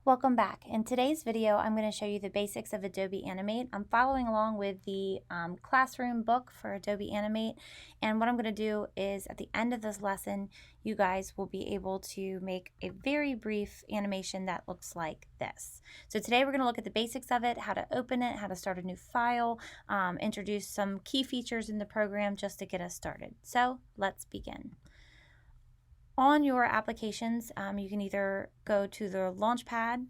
Welcome back. In today's video, I'm going to show you the basics of Adobe Animate. I'm following along with the classroom book for Adobe Animate, and what I'm going to do is at the end of this lesson, you guys will be able to make a very brief animation that looks like this. So today we're going to look at the basics of it, how to open it, how to start a new file, introduce some key features in the program just to get us started. So let's begin. On your applications, you can either go to the Launchpad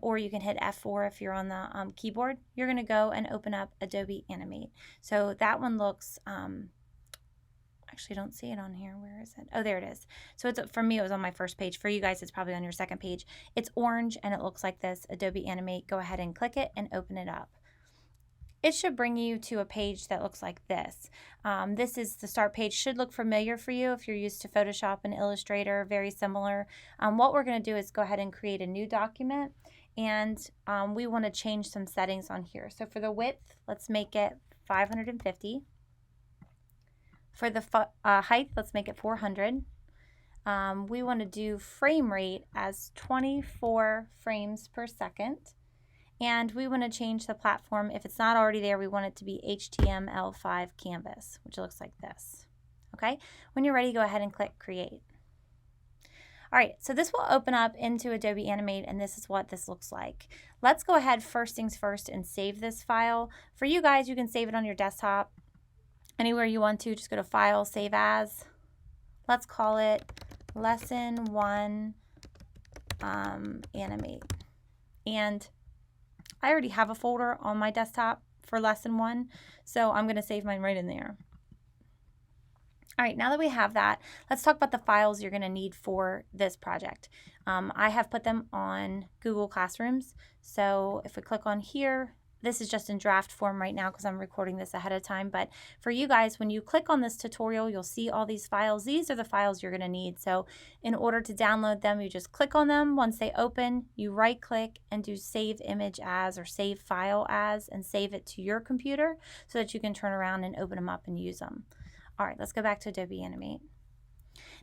or you can hit F4 if you're on the keyboard. You're going to go and open up Adobe Animate. So that one looks, actually don't see it on here. Where is it? Oh, there it is. So for me, it was on my first page. For you guys, it's probably on your second page. It's orange and it looks like this, Adobe Animate. Go ahead and click it and open it up. It should bring you to a page that looks like this. This is the start page. Should look familiar for you if you're used to Photoshop and Illustrator, very similar. What we're going to do is go ahead and create a new document, and we want to change some settings on here. So for the width, let's make it 550. For the height, let's make it 400. We want to do frame rate as 24 frames per second. And we want to change the platform. If it's not already there, we want it to be HTML5 canvas, which looks like this. Okay, when you're ready, go ahead and click Create. All right, so this will open up into Adobe Animate, and this is what this looks like. Let's go ahead, first things first, and save this file. For you guys, you can save it on your desktop anywhere you want to. Just go to File, Save As. Let's call it Lesson 1 Animate. And I already have a folder on my desktop for lesson 1, so I'm going to save mine right in there. All right, now that we have that, let's talk about the files you're going to need for this project. I have put them on Google Classrooms, so if we click on here, this is just in draft form right now because I'm recording this ahead of time, but for you guys, when you click on this tutorial, you'll see all these files. These are the files you're going to need. So in order to download them, you just click on them. Once they open, you right click and do Save Image As or Save File As and save it to your computer so that you can turn around and open them up and use them. All right, let's go back to Adobe Animate.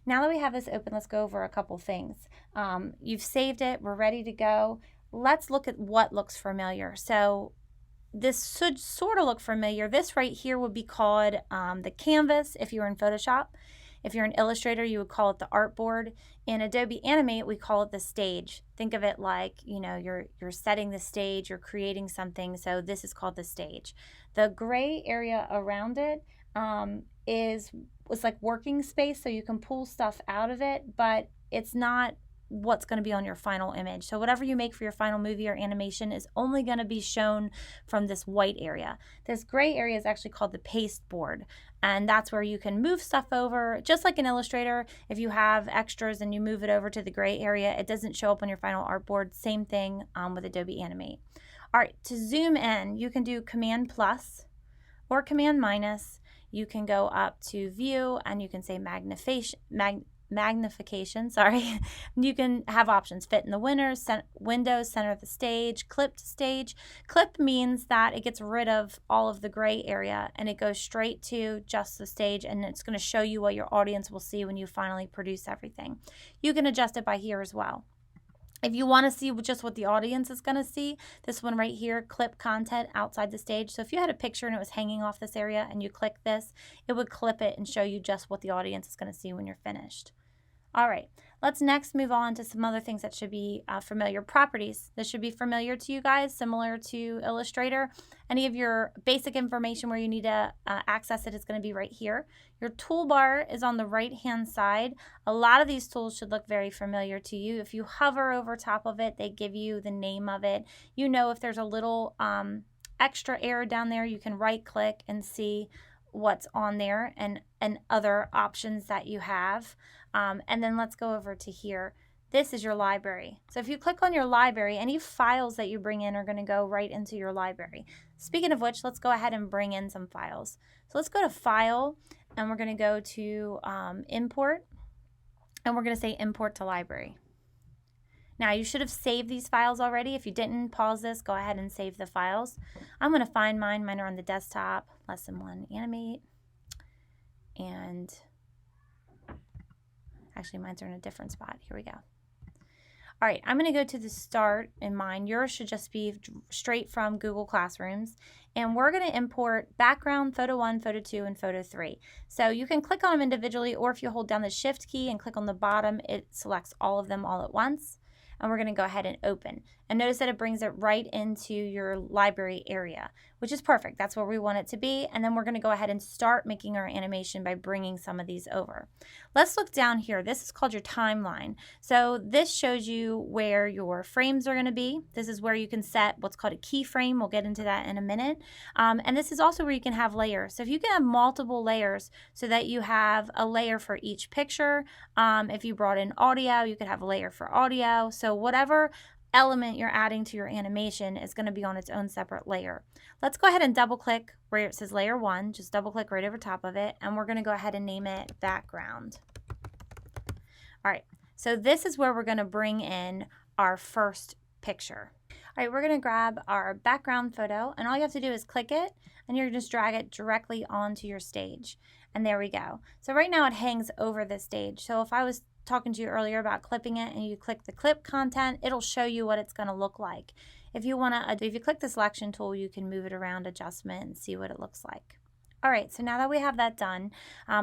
Now that we have this open, let's go over a couple things. You've saved it, we're ready to go. Let's look at what looks familiar. So this should sort of look familiar. This right here would be called the canvas if you're in Photoshop. If you're an Illustrator, you would call it the Artboard. In Adobe Animate, we call it the stage. Think of it like, you know, you're setting the stage, you're creating something, so this is called the stage. The gray area around it is like working space, so you can pull stuff out of it, but it's not what's going to be on your final image. So whatever you make for your final movie or animation is only going to be shown from this white area. This gray area is actually called the Pasteboard, and that's where you can move stuff over. Just like in Illustrator, if you have extras and you move it over to the gray area, it doesn't show up on your final artboard. Same thing with Adobe Animate. All right, to zoom in, you can do Command plus or Command minus. You can go up to View and you can say magnification, sorry. You can have options: fit in the windows, center of the stage, clip to stage. Clip means that it gets rid of all of the gray area and it goes straight to just the stage, and it's going to show you what your audience will see when you finally produce everything. You can adjust it by here as well. If you want to see just what the audience is going to see, this one right here, clip content outside the stage. So if you had a picture and it was hanging off this area and you click this, it would clip it and show you just what the audience is going to see when you're finished. All right, let's next move on to some other things that should be familiar. Properties. This should be familiar to you guys, similar to Illustrator. Any of your basic information where you need to access it is going to be right here. Your toolbar is on the right-hand side. A lot of these tools should look very familiar to you. If you hover over top of it, they give you the name of it. You know, if there's a little extra arrow down there, you can right-click and see what's on there and other options that you have. And then let's go over to here. This is your library. So if you click on your library, any files that you bring in are going to go right into your library. Speaking of which, let's go ahead and bring in some files. So let's go to File, and we're going to go to Import, and we're going to say Import to Library. Now, you should have saved these files already. If you didn't, pause this, go ahead and save the files. I'm going to find mine. Mine are on the desktop, Lesson 1 Animate, and actually, mine's are in a different spot. Here we go. All right, I'm going to go to the start in mine. Yours should just be straight from Google Classrooms. And we're going to import background, photo 1, photo 2, and photo 3. So you can click on them individually, or if you hold down the shift key and click on the bottom, it selects all of them all at once. And we're going to go ahead and open. And notice that it brings it right into your library area, which is perfect. That's where we want it to be. And then we're going to go ahead and start making our animation by bringing some of these over. Let's look down here. This is called your timeline. So this shows you where your frames are going to be. This is where you can set what's called a keyframe. We'll get into that in a minute. And this is also where you can have layers. So if you can have multiple layers so that you have a layer for each picture. If you brought in audio, you could have a layer for audio. So whatever element you're adding to your animation is going to be on its own separate layer. Let's go ahead and double click where it says layer 1. Just double click right over top of it, and we're going to go ahead and name it background. All right, so this is where we're going to bring in our first picture. All right, we're going to grab our background photo, and all you have to do is click it, and you're going to just drag it directly onto your stage. And there we go. So right now it hangs over the stage. So if I was talking to you earlier about clipping it and you click the clip content, it'll show you what it's going to look like. If you click the selection tool, you can move it around, adjustment, and see what it looks like. All right, so now that we have that done,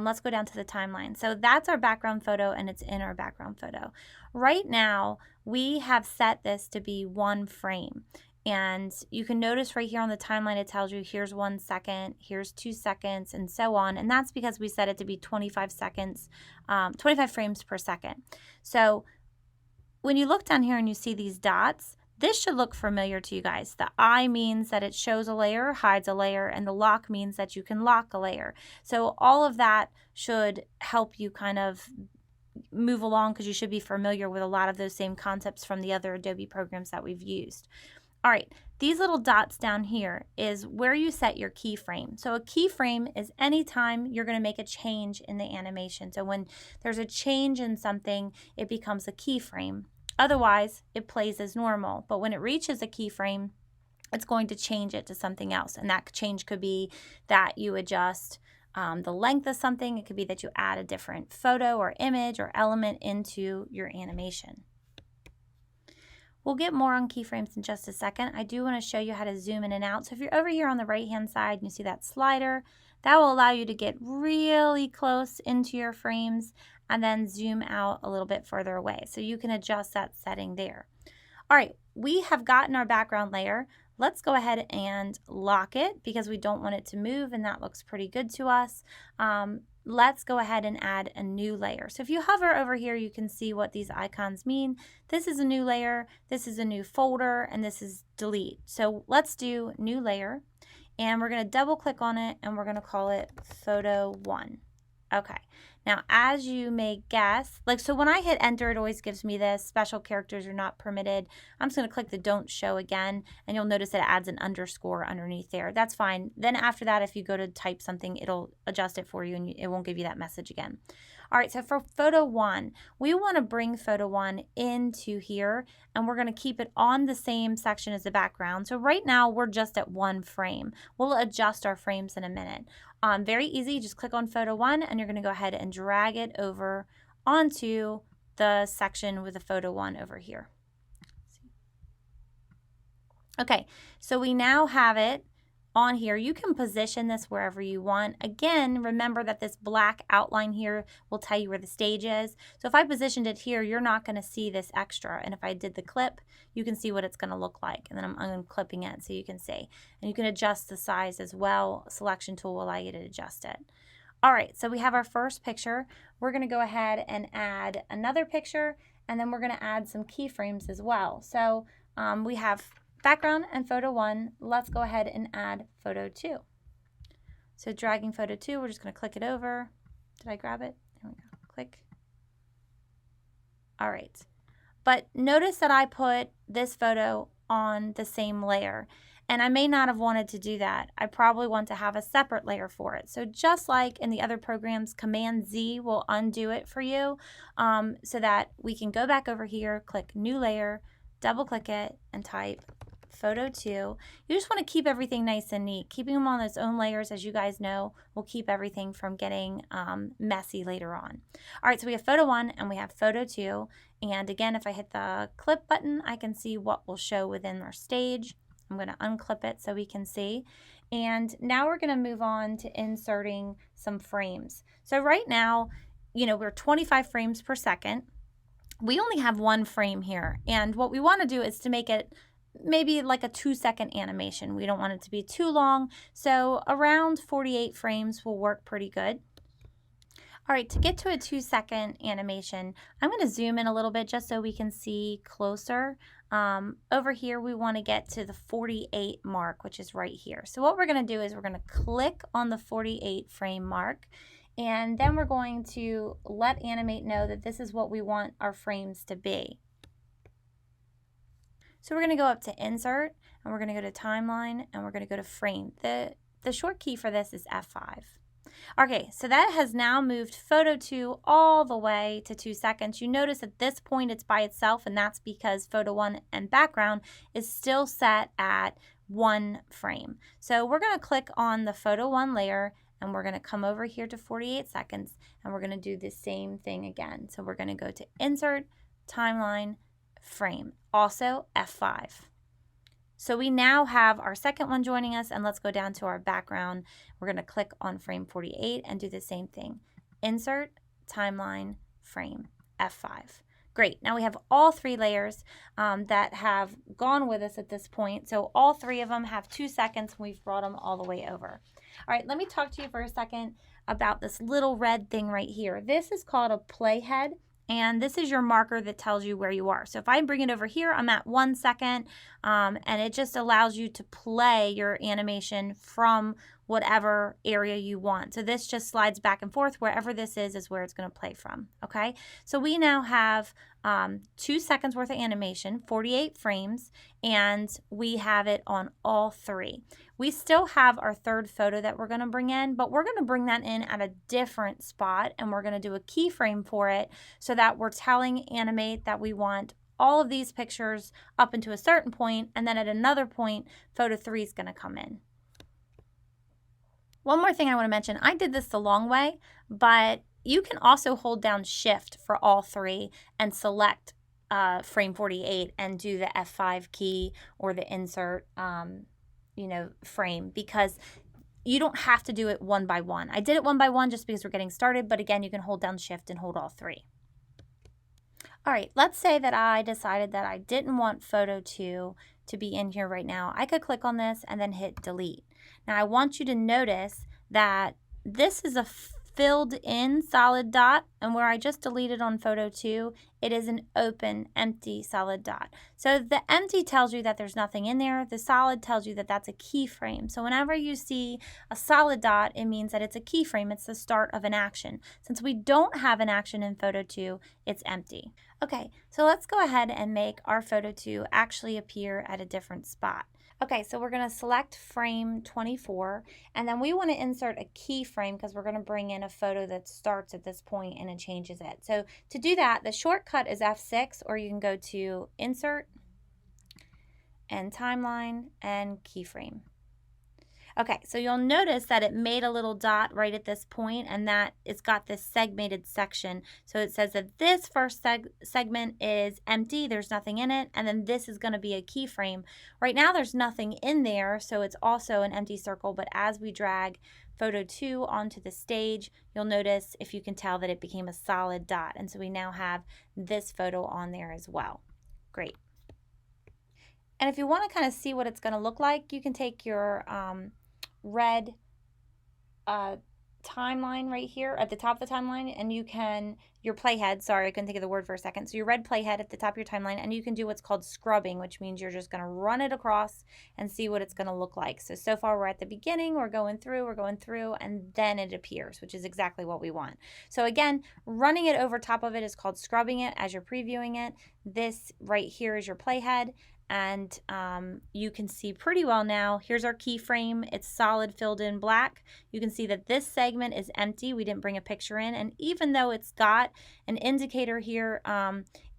let's go down to the timeline. So that's our background photo, and it's in our background photo. Right now, we have set this to be 1 frame. And you can notice right here on the timeline, it tells you here's 1 second, here's 2 seconds, and so on. And that's because we set it to be 25 seconds, 25 frames per second. So when you look down here and you see these dots, this should look familiar to you guys. The I means that it shows a layer, hides a layer, and the lock means that you can lock a layer. So all of that should help you kind of move along, because you should be familiar with a lot of those same concepts from the other Adobe programs that we've used. All right, these little dots down here is where you set your keyframe. So a keyframe is anytime you're going to make a change in the animation. So when there's a change in something, it becomes a keyframe. Otherwise, it plays as normal. But when it reaches a keyframe, it's going to change it to something else. And that change could be that you adjust the length of something. It could be that you add a different photo or image or element into your animation. We'll get more on keyframes in just a second. I do want to show you how to zoom in and out. So if you're over here on the right-hand side and you see that slider, that will allow you to get really close into your frames and then zoom out a little bit further away. So you can adjust that setting there. All right, we have gotten our background layer. Let's go ahead and lock it because we don't want it to move, and that looks pretty good to us. Let's go ahead and add a new layer. So if you hover over here, you can see what these icons mean. This is a new layer, this is a new folder, and this is delete. So let's do new layer, and we're going to double click on it, and we're going to call it photo 1. Okay, now as you may guess, so when I hit enter, it always gives me this, special characters are not permitted. I'm just going to click the don't show again, and you'll notice that it adds an underscore underneath there. That's fine. Then after that, if you go to type something, it'll adjust it for you, and it won't give you that message again. All right, so for photo 1, we want to bring photo 1 into here, and we're going to keep it on the same section as the background. So right now, we're just at 1 frame. We'll adjust our frames in a minute. Very easy, just click on photo 1, and you're going to go ahead and drag it over onto the section with the photo 1 over here. Okay, so we now have it on here. You can position this wherever you want. Again, remember that this black outline here will tell you where the stage is. So if I positioned it here, you're not going to see this extra. And if I did the clip, you can see what it's going to look like. And then I'm unclipping it so you can see. And you can adjust the size as well. Selection tool will allow you to adjust it. All right, so we have our first picture. We're going to go ahead and add another picture, and then we're going to add some keyframes as well. So we have background and photo 1. Let's go ahead and add photo 2. So dragging photo 2, we're just going to click it over. Did I grab it? There we go. Click. All right. But notice that I put this photo on the same layer, and I may not have wanted to do that. I probably want to have a separate layer for it. So just like in the other programs, Command Z will undo it for you, so that we can go back over here, click new layer, double click it, and type photo 2. You just want to keep everything nice and neat. Keeping them on its own layers, as you guys know, will keep everything from getting messy later on. All right, so we have photo 1 and we have photo 2. And again, if I hit the clip button, I can see what will show within our stage. I'm going to unclip it so we can see. And now we're going to move on to inserting some frames. So right now, you know, we're 25 frames per second. We only have one frame here, and what we want to do is to make it maybe like a 2-second animation. We don't want it to be too long, so around 48 frames will work pretty good. All right, to get to a 2-second animation, I'm going to zoom in a little bit just so we can see closer. Over here, we want to get to the 48 mark, which is right here. So what we're going to do is we're going to click on the 48 frame mark, and then we're going to let Animate know that this is what we want our frames to be. So we're going to go up to Insert, and we're going to go to Timeline, and we're going to go to Frame. The short key for this is F5. Okay, so that has now moved photo 2 all the way to 2 seconds. You notice at this point it's by itself, and that's because photo 1 and background is still set at 1 frame. So we're going to click on the photo 1 layer, and we're going to come over here to 48 seconds, and we're going to do the same thing again. So we're going to go to Insert, Timeline, Frame, also F5. So we now have our second one joining us, and let's go down to our background. We're going to click on frame 48 and do the same thing. Insert, Timeline, Frame, F5. Great. Now we have all 3 layers that have gone with us at this point. So all 3 of them have 2 seconds, and we've brought them all the way over. All right, let me talk to you for a second about this little red thing right here. This is called a Playhead, and this is your marker that tells you where you are. So if I bring it over here, I'm at 1 second, and it just allows you to play your animation from whatever area you want. So this just slides back and forth. Wherever this is where it's going to play from. Okay, so we now have 2 seconds worth of animation, 48 frames, and we have it on all 3. We still have our third photo that we're going to bring in, but we're going to bring that in at a different spot, and we're going to do a keyframe for it so that we're telling Animate that we want all of these pictures up into a certain point, and then at another point, photo 3 is going to come in. One more thing I want to mention, I did this the long way, but you can also hold down Shift for all 3 and select frame 48 and do the F5 key or the insert frame, because you don't have to do it one by one. I did it one by one just because we're getting started, but again, you can hold down Shift and hold all 3. All right, let's say that I decided that I didn't want photo 2 to be in here right now. I could click on this and then hit delete. Now I want you to notice that this is a filled in solid dot, and where I just deleted on photo 2, it is an open, empty solid dot. So the empty tells you that there's nothing in there. The solid tells you that that's a keyframe. So whenever you see a solid dot, it means that it's a keyframe. It's the start of an action. Since we don't have an action in photo 2, it's empty. Okay, so let's go ahead and make our photo 2 actually appear at a different spot. Okay, so we're going to select frame 24, and then we want to insert a keyframe because we're going to bring in a photo that starts at this point and it changes it. So to do that, the shortcut is F6, or you can go to Insert and Timeline and Keyframe. Okay, so you'll notice that it made a little dot right at this point, and that it's got this segmented section. So it says that this first segment is empty, there's nothing in it, and then this is going to be a keyframe. Right now there's nothing in there, so it's also an empty circle, but as we drag photo 2 onto the stage, you'll notice, if you can tell, that it became a solid dot, and so we now have this photo on there as well. Great. And if you want to kind of see what it's going to look like, you can take your red timeline right here at the top of the timeline, and you can, your playhead, sorry, I couldn't think of the word for a second, so your red playhead at the top of your timeline, and you can do what's called scrubbing, which means you're just going to run it across and see what it's going to look like. So far we're at the beginning, we're going through, and then it appears, which is exactly what we want. So again, running it over top of it is called scrubbing it as you're previewing it. This right here is your playhead, and you can see pretty well now. Here's our keyframe. It's solid, filled in black. You can see that this segment is empty. We didn't bring a picture in, and even though it's got an indicator here.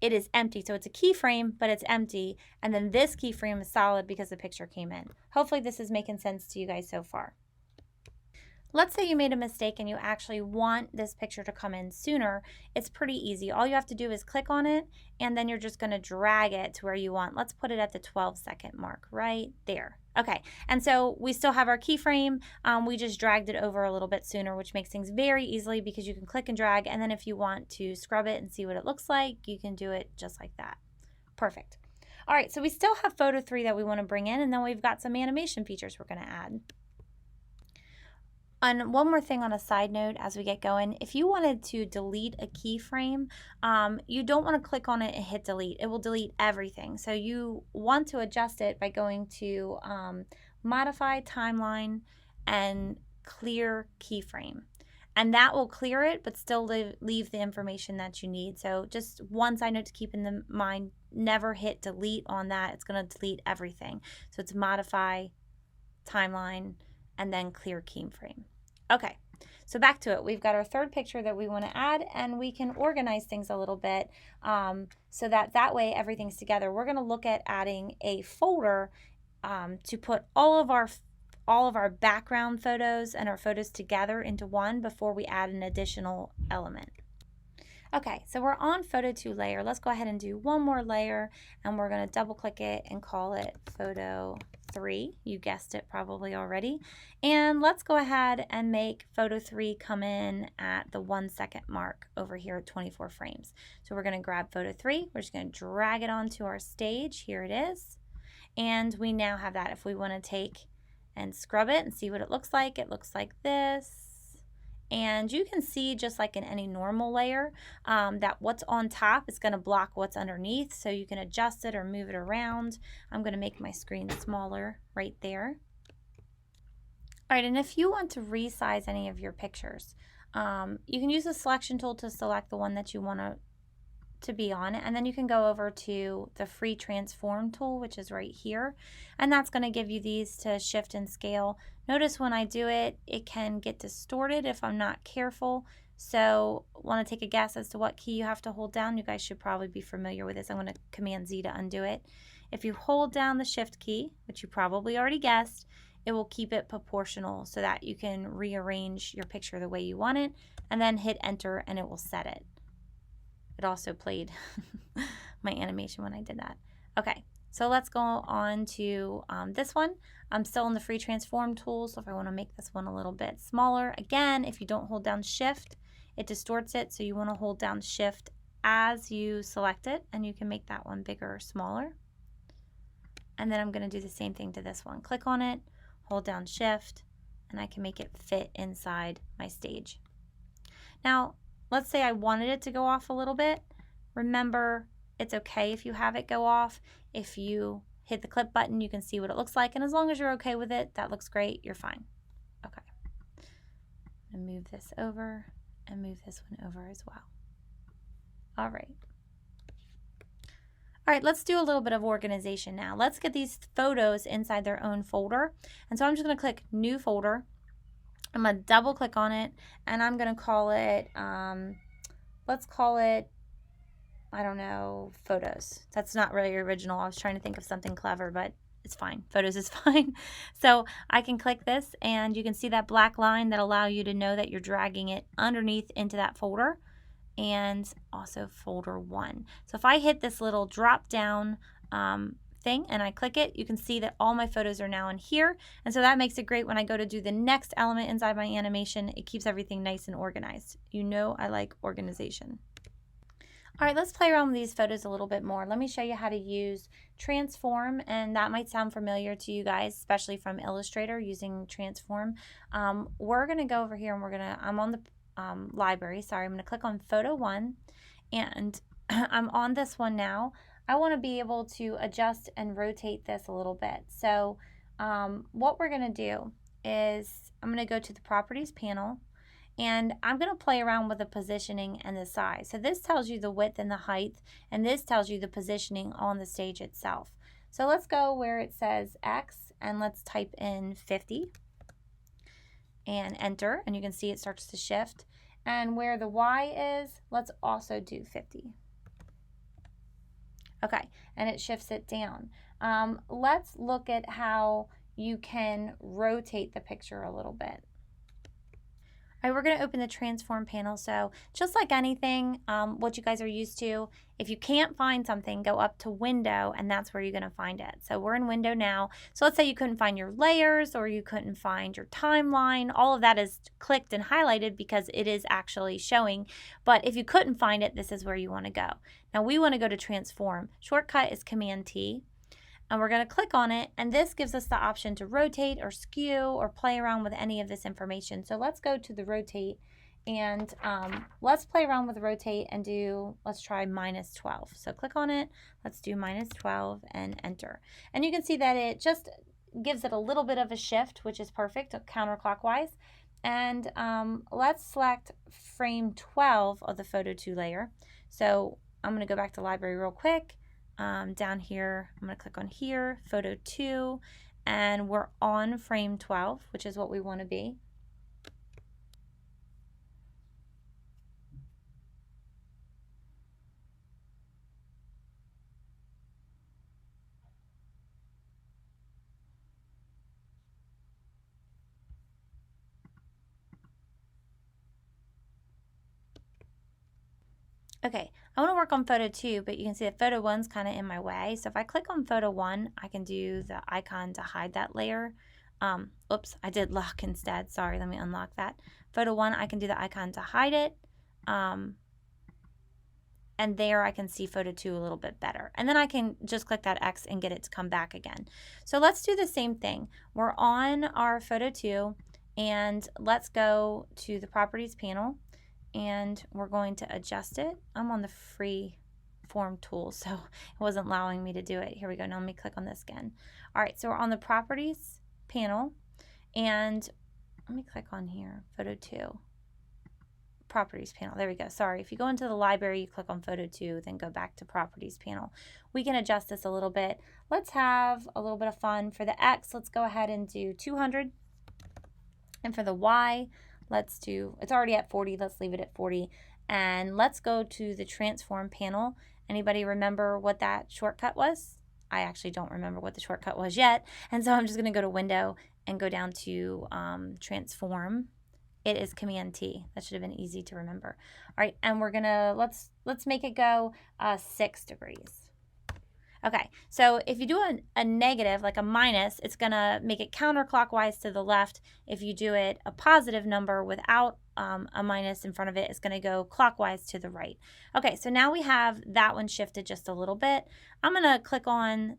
It is empty, so it's a keyframe, but it's empty. And then this keyframe is solid because the picture came in. Hopefully this is making sense to you guys so far. Let's say you made a mistake and you actually want this picture to come in sooner. It's pretty easy. All you have to do is click on it, and then you're just going to drag it to where you want. Let's put it at the 12-second mark right there. Okay, and so we still have our keyframe. We just dragged it over a little bit sooner, which makes things very easily because you can click and drag, and then if you want to scrub it and see what it looks like, you can do it just like that. Perfect. All right, so we still have photo 3 that we want to bring in, and then we've got some animation features we're going to add. And one more thing on a side note as we get going, if you wanted to delete a keyframe, you don't want to click on it and hit delete. It will delete everything. So you want to adjust it by going to modify timeline and clear keyframe. And that will clear it, but still leave the information that you need. So just one side note to keep in mind, never hit delete on that. It's going to delete everything. So it's modify timeline and then clear keyframe. Okay, so back to it. We've got our third picture that we want to add, and we can organize things a little bit so that way everything's together. We're going to look at adding a folder to put all of our background photos and our photos together into one before we add an additional element. Okay, so we're on photo 2 layer. Let's go ahead and do one more layer, and we're going to double click it and call it photo 3. You guessed it probably already. And let's go ahead and make photo 3 come in at the 1 second mark over here at 24 frames. So we're going to grab photo 3. We're just going to drag it onto our stage. Here it is. And we now have that. If we want to take and scrub it and see what it looks like like this. And you can see, just like in any normal layer, that what's on top is going to block what's underneath, so you can adjust it or move it around. I'm going to make my screen smaller right there. All right, and if you want to resize any of your pictures, you can use the selection tool to select the one that you want to be on, and then you can go over to the free transform tool, which is right here, and that's going to give you these to shift and scale. Notice when I do it, it can get distorted if I'm not careful. So want to take a guess as to what key you have to hold down? You guys should probably be familiar with this. I'm going to Command Z to undo it. If you hold down the shift key, which you probably already guessed, it will keep it proportional so that you can rearrange your picture the way you want it, and then hit enter and it will set it. It also played my animation when I did that. Okay, so let's go on to this one. I'm still in the free transform tool, so if I want to make this one a little bit smaller, again, if you don't hold down shift, it distorts it, so you want to hold down shift as you select it, and you can make that one bigger or smaller. And then I'm going to do the same thing to this one. Click on it, hold down shift, and I can make it fit inside my stage. Now, let's say I wanted it to go off a little bit. Remember, it's okay if you have it go off. If you hit the clip button, you can see what it looks like, and as long as you're okay with it, that looks great, you're fine. Okay. I'm going to move this over and move this one over as well. All right. All right, let's do a little bit of organization now. Let's get these photos inside their own folder. And so I'm just going to click New Folder. I'm going to double click on it, and I'm going to call it, let's call it, I don't know, Photos. That's not really original. I was trying to think of something clever, but it's fine. Photos is fine. So I can click this, and you can see that black line that allow you to know that you're dragging it underneath into that folder, and also folder 1. So if I hit this little drop down thing and I click it, you can see that all my photos are now in here, and so that makes it great when I go to do the next element inside my animation. It keeps everything nice and organized. You know I like organization. All right, let's play around with these photos a little bit more. Let me show you how to use transform, and that might sound familiar to you guys, especially from Illustrator using transform. We're gonna go over here and I'm on the library, sorry, I'm gonna click on photo 1, and I'm on this one now. I want to be able to adjust and rotate this a little bit. So what we're going to do is I'm going to go to the properties panel, and I'm going to play around with the positioning and the size. So this tells you the width and the height, and this tells you the positioning on the stage itself. So let's go where it says X, and let's type in 50 and enter, and you can see it starts to shift. And where the Y is, let's also do 50. Okay, and it shifts it down. Let's look at how you can rotate the picture a little bit. All right, we're going to open the transform panel. So just like anything, what you guys are used to, if you can't find something, go up to window, and that's where you're going to find it. So we're in window now. So let's say you couldn't find your layers or you couldn't find your timeline. All of that is clicked and highlighted because it is actually showing. But if you couldn't find it, this is where you want to go. Now we want to go to transform. Shortcut is Command T. And we're going to click on it, and this gives us the option to rotate or skew or play around with any of this information. So let's go to the rotate, and let's play around with rotate and let's try -12. So click on it, let's do -12 and enter. And you can see that it just gives it a little bit of a shift, which is perfect, counterclockwise. And let's select frame 12 of the photo 2 layer. So I'm going to go back to library real quick. Down here, I'm going to click on here, photo 2, and we're on frame 12, which is what we want to be. Okay, I want to work on photo 2, but you can see that photo 1's kind of in my way. So if I click on photo 1, I can do the icon to hide that layer. Oops, I did lock instead. Sorry, let me unlock that. Photo 1, I can do the icon to hide it. And there I can see photo 2 a little bit better. And then I can just click that X and get it to come back again. So let's do the same thing. We're on our photo 2, and let's go to the properties panel. And we're going to adjust it. I'm on the free form tool, so it wasn't allowing me to do it. Here we go. Now let me click on this again. All right, so we're on the properties panel, and let me click on here, photo 2, properties panel. There we go. Sorry, if you go into the library, you click on photo 2, then go back to properties panel. We can adjust this a little bit. Let's have a little bit of fun. For the X, let's go ahead and do 200. And for the Y, let's do, it's already at 40, let's leave it at 40. And let's go to the transform panel. Anybody remember what that shortcut was? I actually don't remember what the shortcut was yet. And so I'm just going to go to window and go down to transform. It is Command T. That should have been easy to remember. All right, and we're going to, let's make it go 6 degrees. Okay, so if you do a negative, like a minus, it's going to make it counterclockwise to the left. If you do it a positive number without a minus in front of it, it's going to go clockwise to the right. Okay, so now we have that one shifted just a little bit. I'm going to click on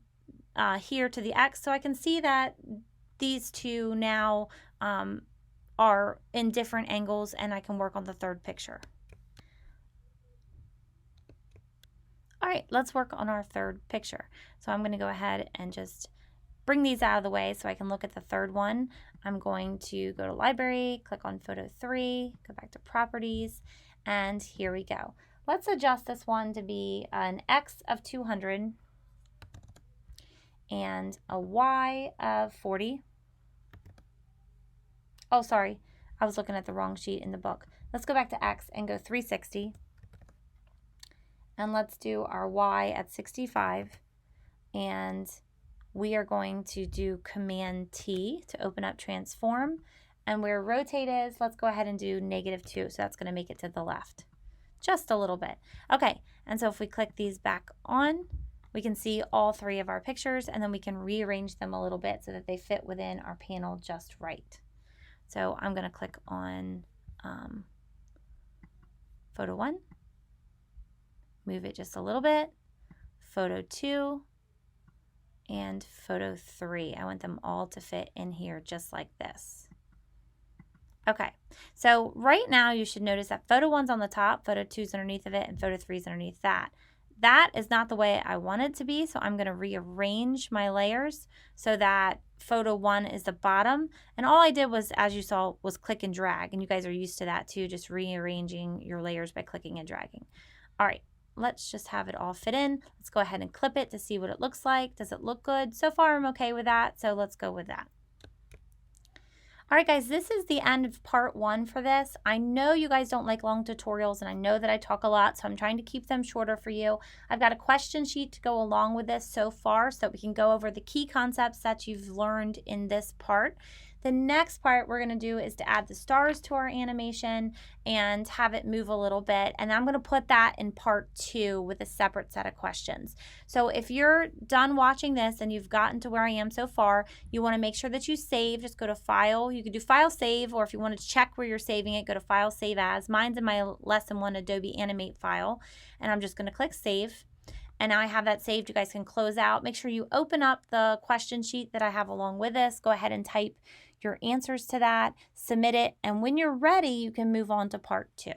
here to the X so I can see that these two now are in different angles, and I can work on the third picture. All right, let's work on our third picture. So I'm going to go ahead and just bring these out of the way so I can look at the third one. I'm going to go to library, click on photo 3, go back to properties, and here we go. Let's adjust this one to be an X of 200 and a Y of 40. Oh, sorry, I was looking at the wrong sheet in the book. Let's go back to X and go 360. And let's do our Y at 65, and we are going to do Command T to open up transform, and where rotate is, let's go ahead and do -2, so that's going to make it to the left just a little bit. Okay, and so if we click these back on, we can see all 3 of our pictures, and then we can rearrange them a little bit so that they fit within our panel just right. So I'm going to click on photo 1. Move it just a little bit, photo 2, and photo 3. I want them all to fit in here just like this. Okay, so right now you should notice that photo 1's on the top, photo 2's underneath of it, and photo 3's underneath that. That is not the way I want it to be, so I'm going to rearrange my layers so that photo 1 is the bottom. And all I did was, as you saw, was click and drag, and you guys are used to that too, just rearranging your layers by clicking and dragging. All right. Let's just have it all fit in. Let's go ahead and clip it to see what it looks like. Does it look good? So far, I'm okay with that, so let's go with that. All right, guys, this is the end of part 1 for this. I know you guys don't like long tutorials, and I know that I talk a lot, so I'm trying to keep them shorter for you. I've got a question sheet to go along with this so far so that we can go over the key concepts that you've learned in this part. The next part we're going to do is to add the stars to our animation and have it move a little bit. And I'm going to put that in part 2 with a separate set of questions. So if you're done watching this and you've gotten to where I am so far, you want to make sure that you save. Just go to File. You could do File Save, or if you want to check where you're saving it, go to File Save As. Mine's in my Lesson 1 Adobe Animate file. And I'm just going to click Save. And now I have that saved. You guys can close out. Make sure you open up the question sheet that I have along with this. Go ahead and type your answers to that, submit it, and when you're ready, you can move on to part 2.